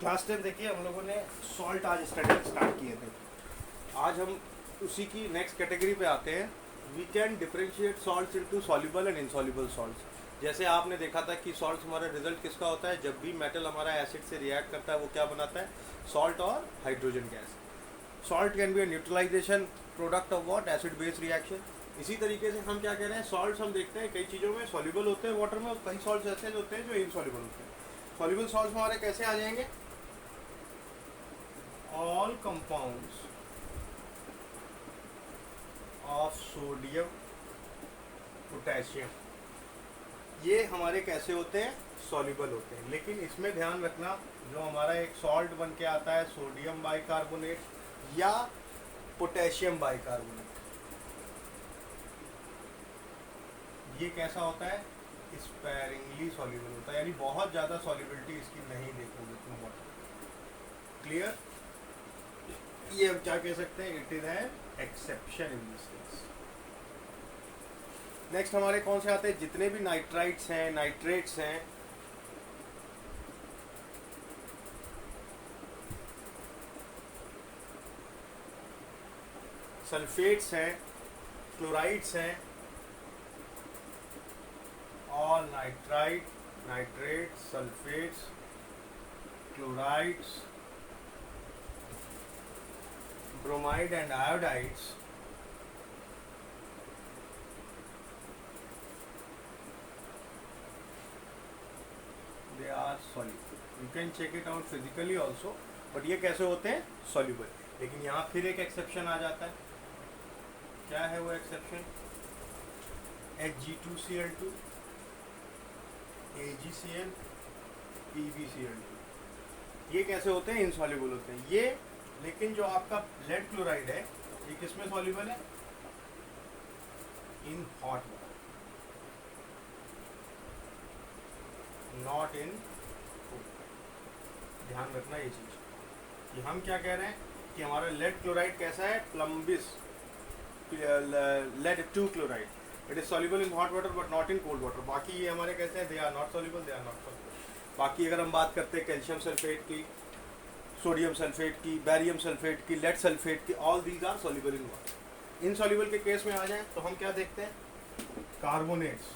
Class 10 देखिए हम लोगों ने सॉल्ट आज स्टडी स्टार्ट किए थे। आज हम उसी की नेक्स्ट कैटेगरी पे आते हैं। We can differentiate salts into soluble and insoluble salts. जैसे आपने देखा था कि सॉल्ट हमारा रिजल्ट किसका होता है, जब भी मेटल हमारा एसिड से रिएक्ट करता है वो क्या बनाता है, सॉल्ट और hydrogen gas. Salt can be a neutralization product of what, acid base reaction. इसी तरीके से हम क्या कह रहे हैं, सॉल्ट्स हम देखते हैं कई चीज़ों में सॉल्युबल होते हैं वाटर में, और कई सॉल्ट्स ऐसे होते हैं जो इनसॉल्युबल होते हैं। सॉल्युबल सॉल्ट्स हमारे कैसे आ जाएंगे, all compounds of sodium potassium, ये हमारे कैसे होते हैं, सॉल्युबल होते हैं। लेकिन इसमें ध्यान रखना, जो हमारा एक सॉल्ट बन के आता है सोडियम बाइकार्बोनेट या पोटेशियम बाइकार्बोनेट, ये कैसा होता है, स्पेरिंगली सॉल्युबल होता है, यानी बहुत ज़्यादा सॉल्युबिलिटी इसकी नहीं देखोगे तुम वाटर। क्लियर, ये हम क्या कह सकते हैं, it is an exception in this case. Next हमारे कौन से आते हैं, जितने भी नाइट्राइट्स हैं, नाइट्रेट्स हैं, सल्फेट्स हैं, क्लोराइड्स हैं, all nitrite, nitrates, sulphates, chlorides, bromide and iodides they are soluble. You can check it out physically also, but ये कैसे होते हैं, soluble। लेकिन यहाँ फिर एक एक्सेप्शन आ जाता है। क्या है वो एक्सेप्शन, Hg2Cl2, AgCl, PbCl2, ये कैसे होते हैं, इनसॉल्युबल होते हैं ये। लेकिन जो आपका लेड क्लोराइड है, ये किसमें सॉल्युबल है, इन hot water, not in cold. ध्यान रखना ये चीज कि हम क्या कह रहे हैं कि हमारा लेड क्लोराइड कैसा है, plumbous lead 2 chloride, it is soluble in hot water but not in cold water. बाकी ये हमारे कैसे हैं, they are not soluble, they are not soluble. बाकी अगर हम बात करते हैं कैल्शियम सल्फेट की, सोडियम सल्फेट की, बैरियम सल्फेट की, लेड सल्फेट की, all these are soluble in water. Insoluble के केस में आ जाए तो हम क्या देखते हैं, carbonates,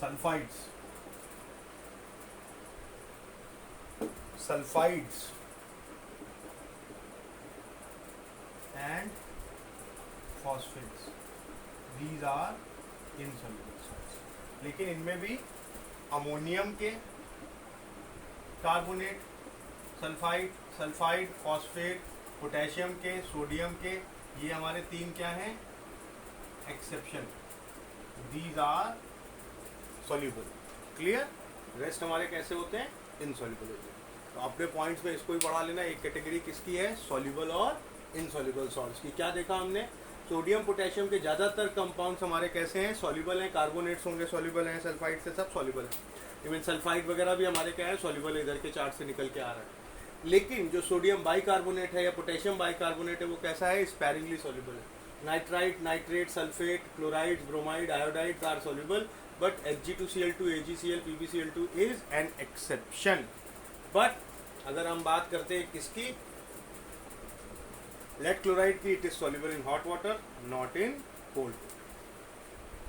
sulphides, sulphides and phosphates, these are insoluble salts. लेकिन इनमें भी अमोनियम के carbonate, sulphide, sulphide, phosphate, potassium के, सोडियम के, ये हमारे तीन क्या हैं, exception, these are soluble. Clear, rest हमारे कैसे होते हैं, इनसॉल्युबल होते हैं। तो अपने पॉइंट्स में इसको भी पढ़ा लेना, एक कैटेगरी किसकी है, सॉल्युबल और इनसॉल्युबल सॉल्ट्स की। क्या देखा हमने, सोडियम पोटेशियम के ज़्यादातर कंपाउंड्स हमारे कैसे हैं, सॉल्युबल हैं, कार्बोनेट्स होंगे सॉल्युबल हैं, सल्फाइड से सब सॉल्युबल हैं, इवन सल्फाइड वगैरह भी हमारे क्या है, सॉल्युबल, इधर के चार्ट से निकल के आ रहा है। लेकिन जो सोडियम बाइकार्बोनेट है या पोटेशियम बाइकार्बोनेट है वो कैसा है, स्पेरिंगली सॉल्युबल है। Nitrite, nitrate, sulphate, chloride, bromide, iodide are soluble, but Hg2Cl2, AgCl, PbCl2 is an exception. But अगर हम बात करते हैं किसकी, लेड क्लोराइड की, it is soluble in hot water, not in cold.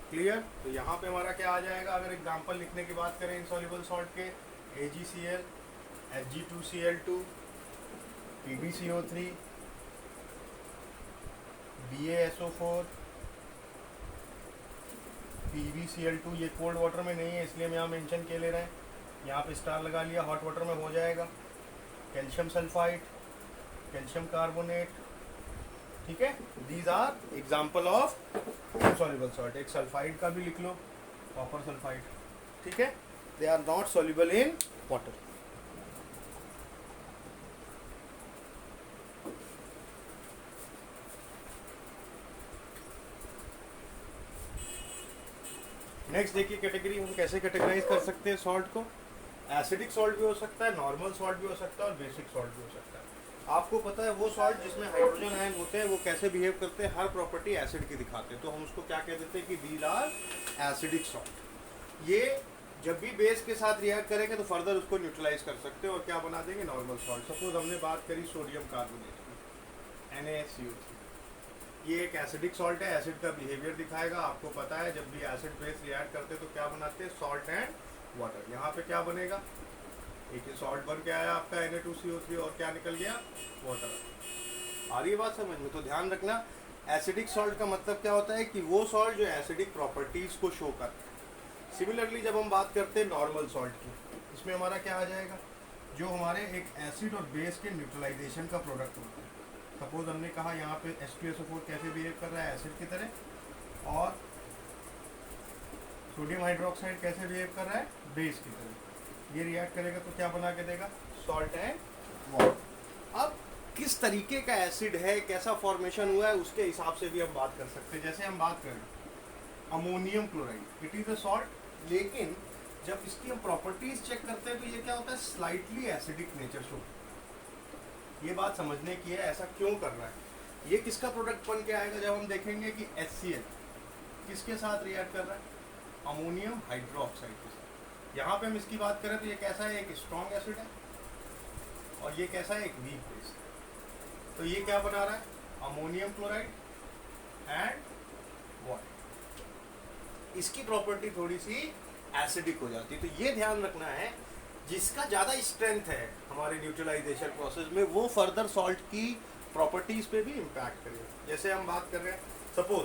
Clear, तो यहाँ पे हमारा क्या आ जाएगा, अगर एग्जांपल लिखने की बात करें इनसॉल्युबल सॉल्ट के, AgCl, Hg2Cl2, PbCO3, BaSO4, PbCl2, ये कोल्ड वाटर में नहीं है इसलिए हम यहाँ मेंशन के ले रहे हैं, यहाँ पे स्टार लगा लिया, हॉट वाटर में हो जाएगा। कैल्शियम सल्फाइड, कैल्शियम कार्बोनेट, ठीक है, these are example of insoluble salt. एक सल्फाइड का भी लिख लो, कॉपर सल्फाइड, ठीक है, they are not soluble in water. Next देखिए कैटेगरी, हम कैसे कैटेगराइज कर सकते हैं सॉल्ट को। एसिडिक सॉल्ट भी हो सकता है, नॉर्मल सॉल्ट भी हो सकता है और बेसिक सॉल्ट भी हो सकता है। आपको पता है वो सॉल्ट जिसमें हाइड्रोजन आयन होते हैं वो कैसे बिहेव करते हैं, हर प्रॉपर्टी एसिड की दिखाते हैं, तो हम उसको क्या कह देते हैं कि दीज आर एसिडिक सॉल्ट। ये जब भी बेस के साथ रिएक्ट करेंगे तो फर्दर उसको न्यूट्रलाइज कर सकते हो और क्या बना देंगे, नॉर्मल सॉल्ट। सपोज हमने बात करी सोडियम कार्बोनेट की, NaSCO3, ये एक एसिडिक सॉल्ट है, एसिड का बिहेवियर दिखाएगा। आपको पता है जब भी एसिड बेस रिएक्ट करते हैं तो क्या बनाते हैं, सॉल्ट एंड वाटर। यहाँ पे क्या बनेगा, एक ही सॉल्ट बन के आया आपका Na2CO3 और क्या निकल गया, वाटर। आ रही है बात समझ में? तो ध्यान रखना, एसिडिक सॉल्ट का मतलब क्या होता है कि वो सॉल्ट जो एसिडिक प्रॉपर्टीज को शो करता है। सिमिलरली जब हम बात करते हैं नॉर्मल सॉल्ट की, इसमें हमारा क्या आ जाएगा, जो हमारे एक एसिड और बेस के न्यूट्रलाइजेशन का प्रोडक्ट होता है। सपोज हमने कहा यहाँ पे H2SO4 कैसे बिहेव कर रहा है, एसिड की तरह, और सोडियम हाइड्रोक्साइड कैसे बिहेव कर रहा है, बेस की तरह। ये रिएक्ट करेगा तो क्या बना के देगा, सॉल्ट एंड वाटर। अब किस तरीके का एसिड है, कैसा फॉर्मेशन हुआ है, उसके हिसाब से भी हम बात कर सकते हैं। जैसे हम बात करें ammonium chloride, it is a salt, लेकिन जब इसकी हम प्रॉपर्टीज चेक करते हैं तो ये क्या होता है, स्लाइटली एसिडिक नेचर शो। ये बात समझने की है, ऐसा क्यों कर रहा है। ये किसका प्रोडक्ट बन के आएगा, जब हम देखेंगे कि HCl किसके साथ रिएक्ट कर रहा है, अमोनियम हाइड्रोक्साइड के साथ। यहाँ पे हम इसकी बात करें तो ये कैसा है, एक स्ट्रॉन्ग एसिड है, और ये कैसा है, एक वीक बेस है। तो ये क्या बना रहा है, अमोनियम क्लोराइड एंड वाटर। इसकी प्रॉपर्टी थोड़ी सी एसिडिक हो जाती है। तो ये ध्यान रखना है, जिसका ज़्यादा स्ट्रेंथ है हमारे न्यूट्रलाइजेशन प्रोसेस में, वो फर्दर सॉल्ट की प्रॉपर्टीज पे भी इम्पैक्ट करेगा। जैसे हम बात कर रहे हैं, सपोज